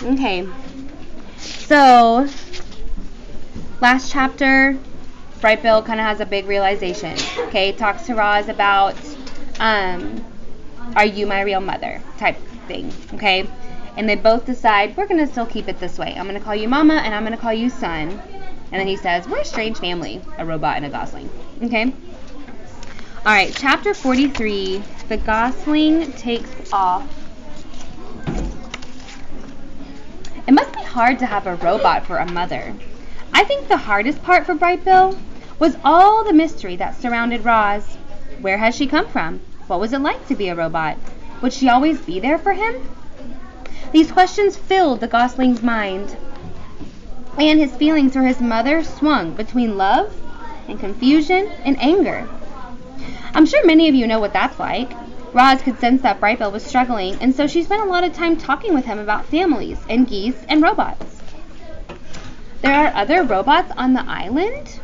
Okay. So, last chapter, Bright Bill kind of has a big realization. Okay, talks to Roz about, are you my real mother type thing. Okay, and they both decide we're gonna still keep it this way. I'm gonna call you Mama, and I'm gonna call you Son. And then he says we're a strange family, a robot and a Gosling. Okay. All right, chapter 43. The Gosling takes off. It must be hard to have a robot for a mother. I think the hardest part for Bright Bill was all the mystery that surrounded Roz. Where has she come from? What was it like to be a robot? Would she always be there for him? These questions filled the Gosling's mind, and his feelings for his mother swung between love and confusion and anger. I'm sure many of you know what that's like. Roz could sense that Bright Bill was struggling, and so she spent a lot of time talking with him about families and geese and robots. There are other robots on the island?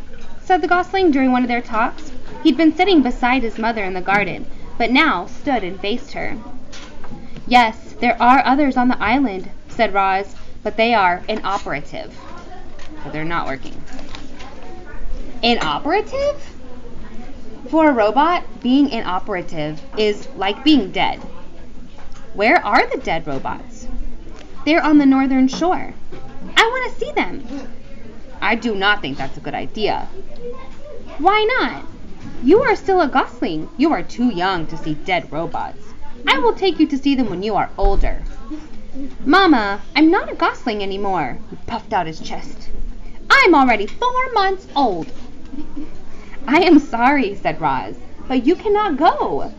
Said the Gosling during one of their talks. He'd been sitting beside his mother in the garden, but now stood and faced her. Yes, there are others on the island, said Roz, but they are inoperative. So they're not working. Inoperative? For a robot, being inoperative is like being dead. Where are the dead robots? They're on the northern shore. I want to see them. I do not think that's a good idea. Why not? You are still a Gosling. You are too young to see dead robots. I will take you to see them when you are older. Mama, I'm not a Gosling anymore. He puffed out his chest. I'm already 4 months old. I am sorry, said Roz, but you cannot go.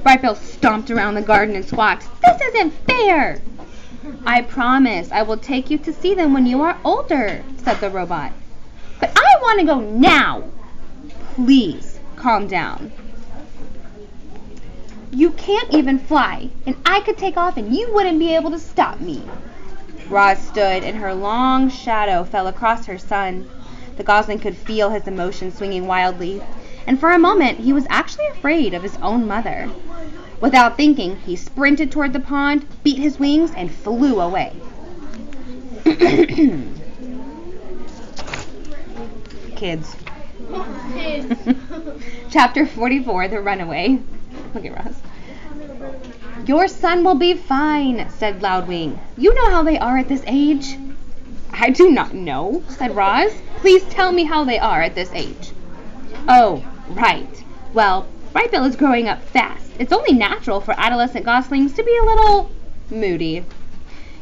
Bright Bill stomped around the garden and squawked, This isn't fair! I promise I will take you to see them when you are older, said the robot. But I want to go now. Please, calm down. You can't even fly, and I could take off and you wouldn't be able to stop me. Roz stood, and her long shadow fell across her son. The Gosling could feel his emotions swinging wildly, and for a moment he was actually afraid of his own mother. Without thinking, he sprinted toward the pond, beat his wings, and flew away. Kids. Chapter 44, The Runaway. Look at Roz. Your son will be fine, said Loudwing. You know how they are at this age. I do not know, said Roz. Please tell me how they are at this age. Oh, right. Well, Bright Bill is growing up fast. It's only natural for adolescent Goslings to be a little moody.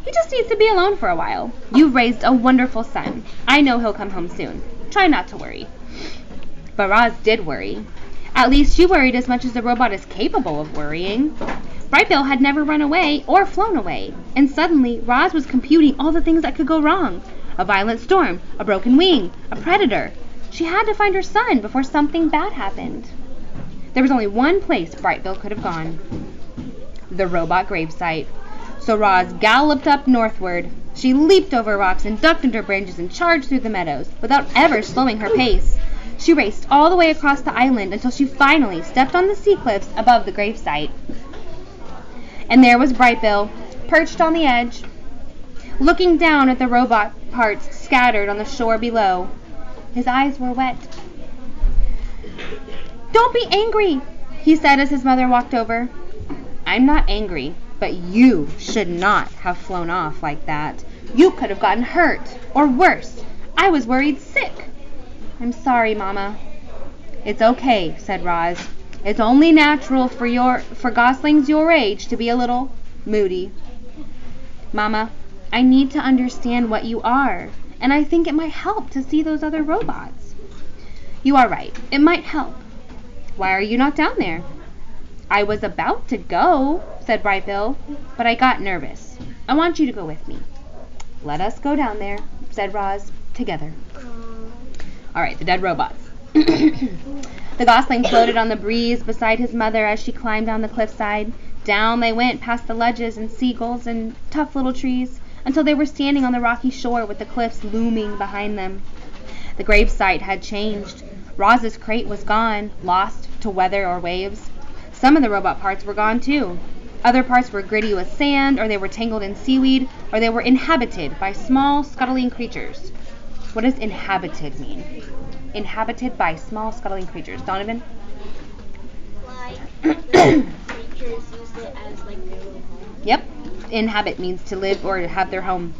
He just needs to be alone for a while. You've raised a wonderful son. I know he'll come home soon. Try not to worry. But Roz did worry. At least she worried as much as the robot is capable of worrying. Bright Bill had never run away or flown away, and suddenly Roz was computing all the things that could go wrong. A violent storm, a broken wing, a predator. She had to find her son before something bad happened. There was only one place Bright Bill could have gone. The robot gravesite. So Roz galloped up northward. She leaped over rocks and ducked under branches and charged through the meadows without ever slowing her pace. She raced all the way across the island until she finally stepped on the sea cliffs above the gravesite. And there was Bright Bill, perched on the edge, looking down at the robot parts scattered on the shore below. His eyes were wet. Don't be angry, he said as his mother walked over. I'm not angry, but you should not have flown off like that. You could have gotten hurt, or worse. I was worried sick. I'm sorry, Mama. It's okay, said Roz. It's only natural for Goslings your age to be a little moody. Mama, I need to understand what you are, and I think it might help to see those other robots. You are right. It might help. Why are you not down there? I was about to go, said Bright Bill, but I got nervous. I want you to go with me. Let us go down there, said Roz, together. All right, the dead robots. The Gosling floated on the breeze beside his mother as she climbed down the cliffside. Down they went past the ledges and seagulls and tough little trees until they were standing on the rocky shore with the cliffs looming behind them. The gravesite had changed. Roz's crate was gone, lost to weather or waves. Some of the robot parts were gone too. Other parts were gritty with sand, or they were tangled in seaweed, or they were inhabited by small, scuttling creatures. What does inhabited mean? Inhabited by small, scuttling creatures. Donovan? Like, the creatures use it as, like, their little home. Yep. Inhabit means to live or to have their home.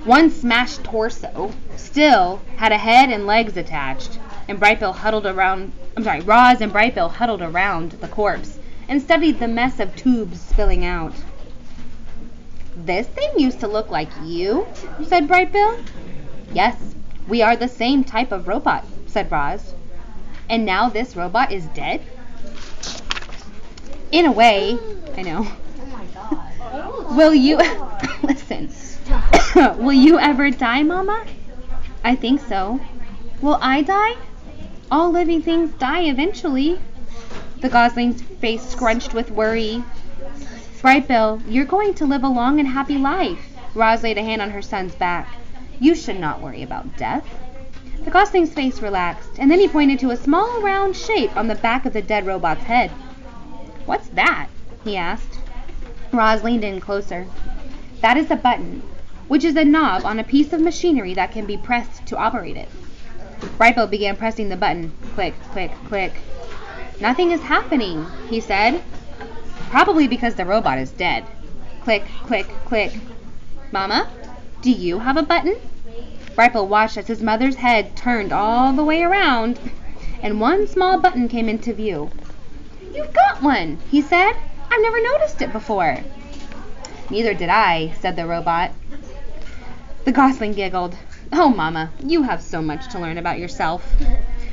One smashed torso still had a head and legs attached, and Roz and Brightbill huddled around the corpse and studied the mess of tubes spilling out. This thing used to look like you, said Brightbill. Yes, we are the same type of robot, said Roz. And now this robot is dead? In a way, I know. Oh my god. Will you, listen, will you ever die, Mama? I think so. Will I die? All living things die eventually. The gosling's face scrunched with worry. Brightbill, you're going to live a long and happy life. Roz laid a hand on her son's back. You should not worry about death. The gosling's face relaxed, and then he pointed to a small round shape on the back of the dead robot's head. What's that? He asked. Roz leaned in closer. That is a button, which is a knob on a piece of machinery that can be pressed to operate it. Brightbill began pressing the button. Click, click, click. Nothing is happening, he said. Probably because the robot is dead. Click, click, click. Mama, do you have a button? Brightbill watched as his mother's head turned all the way around, and one small button came into view. You've got one, he said. I've never noticed it before. Neither did I, said the robot. The gosling giggled. Oh, Mama, you have so much to learn about yourself.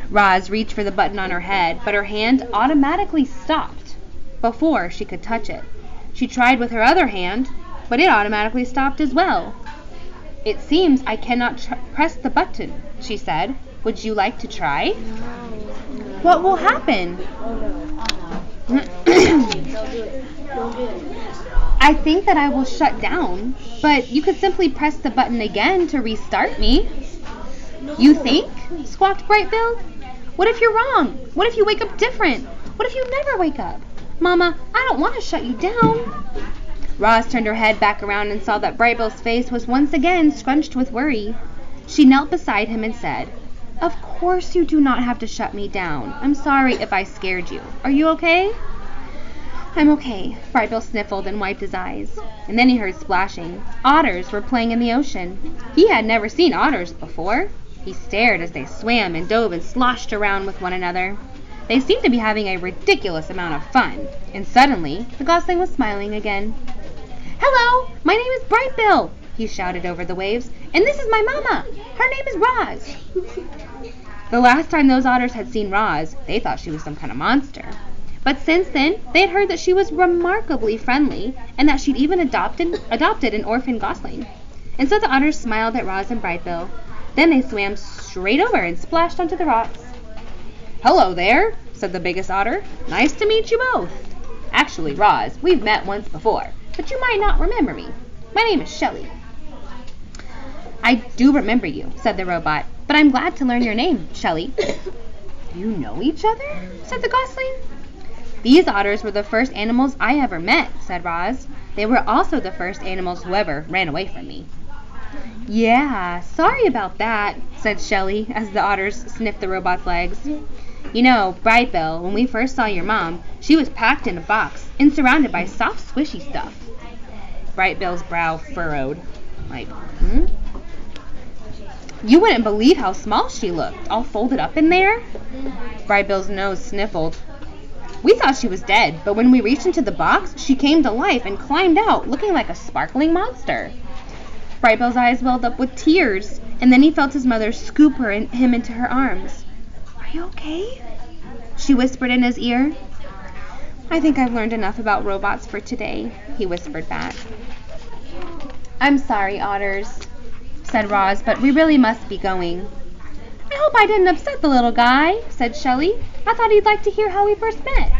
Roz reached for the button on her head, but her hand automatically stopped before she could touch it. She tried with her other hand, but it automatically stopped as well. It seems I cannot press the button, she said. Would you like to try? What will happen? I think that I will shut down, but you could simply press the button again to restart me. You think? Squawked Brightbill. What if you're wrong? What if you wake up different? What if you never wake up? Mama, I don't want to shut you down. Roz turned her head back around and saw that Brightbill's face was once again scrunched with worry. She knelt beside him and said, Of course you do not have to shut me down. I'm sorry if I scared you. Are you okay? I'm okay. Brightbill sniffled and wiped his eyes. And then he heard splashing. Otters were playing in the ocean. He had never seen otters before. He stared as they swam and dove and sloshed around with one another. They seemed to be having a ridiculous amount of fun. And suddenly, the gosling was smiling again. Hello, my name is Brightbill, he shouted over the waves. And this is my mama. Her name is Roz. The last time those otters had seen Roz, they thought she was some kind of monster. But since then, they had heard that she was remarkably friendly, and that she'd even adopted an orphan gosling. And so the otters smiled at Roz and Brightbill. Then they swam straight over and splashed onto the rocks. Hello there, said the biggest otter. Nice to meet you both. Actually, Roz, we've met once before, but you might not remember me. My name is Shelley. I do remember you, said the robot, but I'm glad to learn your name, Shelley. You know each other? Said the gosling. These otters were the first animals I ever met, said Roz. They were also the first animals who ever ran away from me. Yeah, sorry about that, said Shelley as the otters sniffed the robot's legs. You know, Brightbill, when we first saw your mom, she was packed in a box and surrounded by soft, squishy stuff. Brightbill's brow furrowed. You wouldn't believe how small she looked, all folded up in there. Brightbill's nose sniffled. We thought she was dead, but when we reached into the box, she came to life and climbed out, looking like a sparkling monster. Brightbill's eyes welled up with tears, and then he felt his mother scoop him into her arms. Are you okay? She whispered in his ear. I think I've learned enough about robots for today, he whispered back. I'm sorry, otters, said Roz, but we really must be going. I hope I didn't upset the little guy, said Shelley. I thought he'd like to hear how we first met.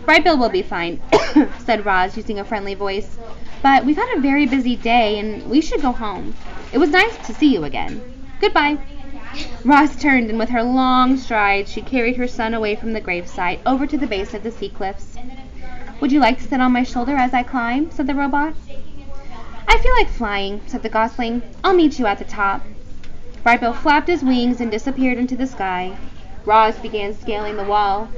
Brightbill will be fine, said Roz, using a friendly voice. But we've had a very busy day, and we should go home. It was nice to see you again. Goodbye. Roz turned, and with her long strides, she carried her son away from the gravesite over to the base of the sea cliffs. Would you like to sit on my shoulder as I climb? Said the robot. I feel like flying, said the gosling. I'll meet you at the top. Brightbill flapped his wings and disappeared into the sky. Roz began scaling the wall.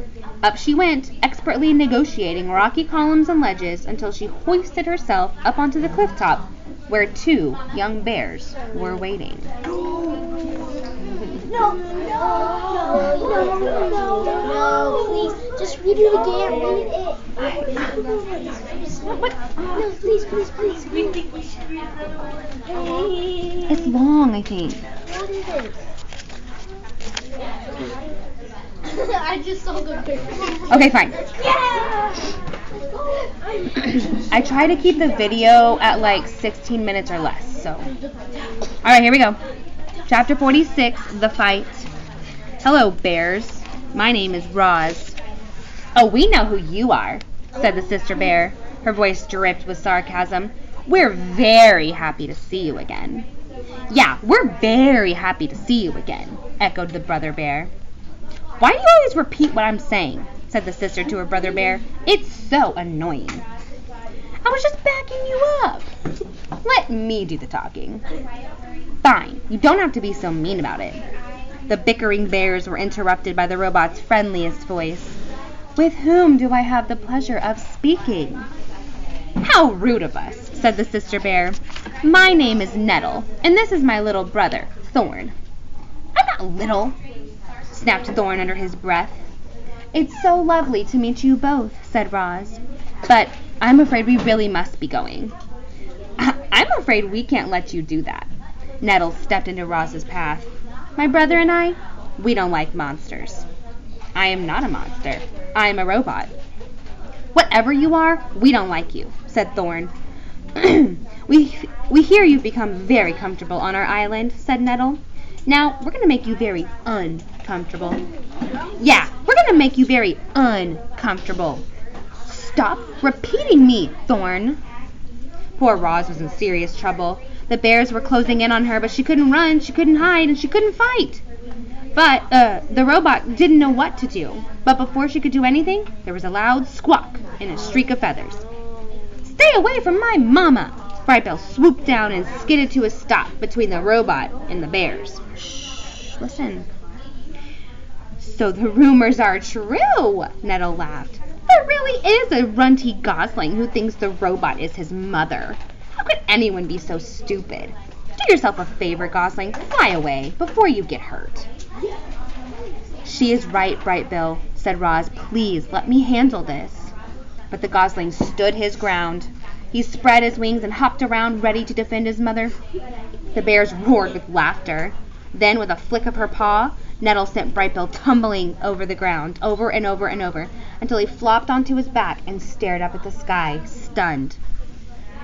Up she went, expertly negotiating rocky columns and ledges until she hoisted herself up onto the cliff top, where 2 young bears were waiting. No, please, just read it again, read it. What? No, please. We think we should read another one. It's long, I think. What is it? I just saw the bear. Okay, fine. Yeah! I try to keep the video at like 16 minutes or less, so. Alright, here we go. Chapter 46, The Fight. Hello, bears. My name is Roz. Oh, we know who you are, said the sister bear. Her voice dripped with sarcasm. We're very happy to see you again. Yeah, we're very happy to see you again, echoed the brother bear. Why do you always repeat what I'm saying? Said the sister to her brother bear. It's so annoying. I was just backing you up. Let me do the talking. Fine, you don't have to be so mean about it. The bickering bears were interrupted by the robot's friendliest voice. With whom do I have the pleasure of speaking? How rude of us, said the sister bear. My name is Nettle, and this is my little brother, Thorn. I'm not little, snapped Thorn under his breath. It's so lovely to meet you both, said Roz. But I'm afraid we really must be going. I'm afraid we can't let you do that. Nettle stepped into Roz's path. My brother and I, we don't like monsters. I am not a monster. I am a robot. Whatever you are, we don't like you, said Thorn. We hear you've become very comfortable on our island, said Nettle. Now, we're going to make you very uncomfortable. Yeah, we're going to make you very uncomfortable. Stop repeating me, Thorn. Poor Roz was in serious trouble. The bears were closing in on her, but she couldn't run, she couldn't hide, and she couldn't fight. But the robot didn't know what to do. But before she could do anything, there was a loud squawk and a streak of feathers. Stay away from my mama! Brightbill swooped down and skidded to a stop between the robot and the bears. Shh, listen. So the rumors are true, Nettle laughed. There really is a runty gosling who thinks the robot is his mother. How could anyone be so stupid? Do yourself a favor, Gosling. Fly away before you get hurt. She is right, Brightbill, said Roz. Please, let me handle this. But the gosling stood his ground. He spread his wings and hopped around, ready to defend his mother. The bears roared with laughter. Then, with a flick of her paw, Nettle sent Brightbill tumbling over the ground, over and over and over, until he flopped onto his back and stared up at the sky, stunned.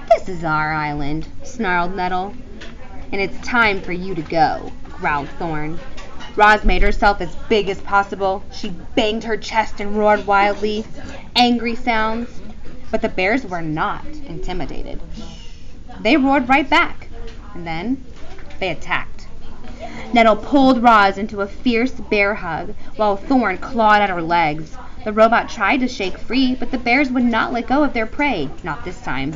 This is our island, snarled Nettle. And it's time for you to go, growled Thorn. Roz made herself as big as possible. She banged her chest and roared wildly, angry sounds. But the bears were not intimidated. They roared right back, and then they attacked. Nettle pulled Roz into a fierce bear hug, while Thorn clawed at her legs. The robot tried to shake free, but the bears would not let go of their prey, not this time.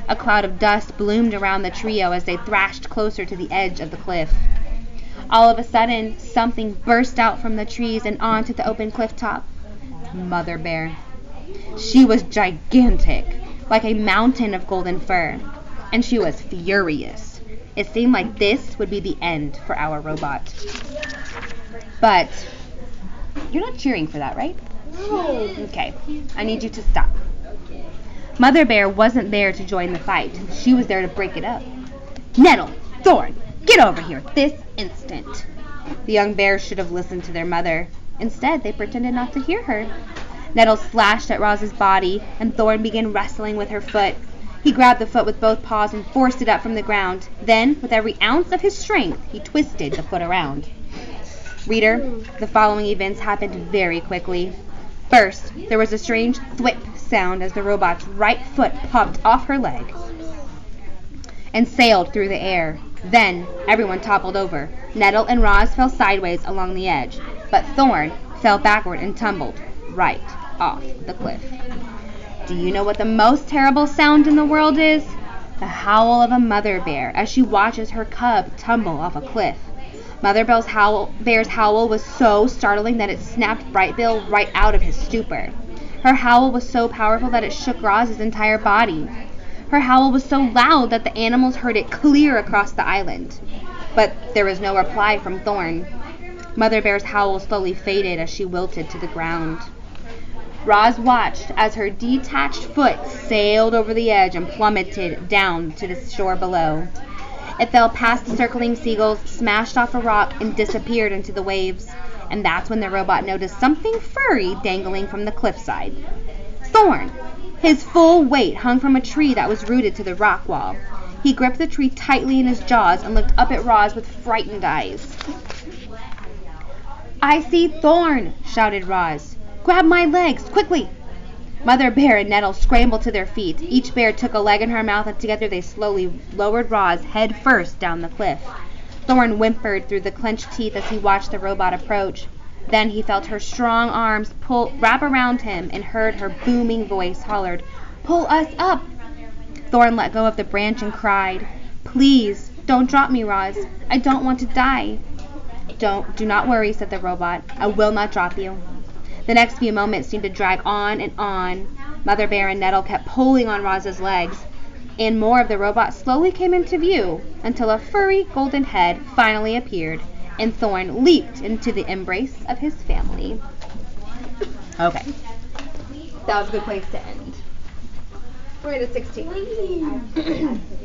A cloud of dust bloomed around the trio as they thrashed closer to the edge of the cliff. All of a sudden, something burst out from the trees and onto the open cliff top. Mother Bear. She was gigantic, like a mountain of golden fur, and she was furious. It seemed like this would be the end for our robot. But you're not cheering for that, right? No. Okay, I need you to stop. Mother Bear wasn't there to join the fight. She was there to break it up. Nettle, Thorn, get over here this instant. The young bears should have listened to their mother. Instead, they pretended not to hear her. Nettle slashed at Roz's body, and Thorn began wrestling with her foot. He grabbed the foot with both paws and forced it up from the ground. Then, with every ounce of his strength, he twisted the foot around. Reader, the following events happened very quickly. First, there was a strange thwip sound as the robot's right foot popped off her leg and sailed through the air. Then, everyone toppled over. Nettle and Roz fell sideways along the edge, but Thorn fell backward and tumbled right off the cliff. Do you know what the most terrible sound in the world is? The howl of a mother bear as she watches her cub tumble off a cliff. Mother Bear's howl was so startling that it snapped Bright Bill right out of his stupor. Her howl was so powerful that it shook Roz's entire body. Her howl was so loud that the animals heard it clear across the island. But there was no reply from Thorn. Mother Bear's howl slowly faded as she wilted to the ground. Roz watched as her detached foot sailed over the edge and plummeted down to the shore below. It fell past the circling seagulls, smashed off a rock, and disappeared into the waves. And that's when the robot noticed something furry dangling from the cliffside. Thorn! His full weight hung from a tree that was rooted to the rock wall. He gripped the tree tightly in his jaws and looked up at Roz with frightened eyes. "I see Thorn!" shouted Roz. "Grab my legs, quickly!" Mother Bear and Nettle scrambled to their feet. Each bear took a leg in her mouth, and together they slowly lowered Roz head first down the cliff. Thorn whimpered through the clenched teeth as he watched the robot approach. Then he felt her strong arms wrap around him and heard her booming voice hollered, "Pull us up!" Thorn let go of the branch and cried, "Please, don't drop me, Roz. I don't want to die." Do not worry," said the robot. "I will not drop you." The next few moments seemed to drag on and on. Mother Bear and Nettle kept pulling on Roz's legs, and more of the robot slowly came into view until a furry golden head finally appeared, and Thorn leaped into the embrace of his family. Okay. That was a good place to end. We're at a 16.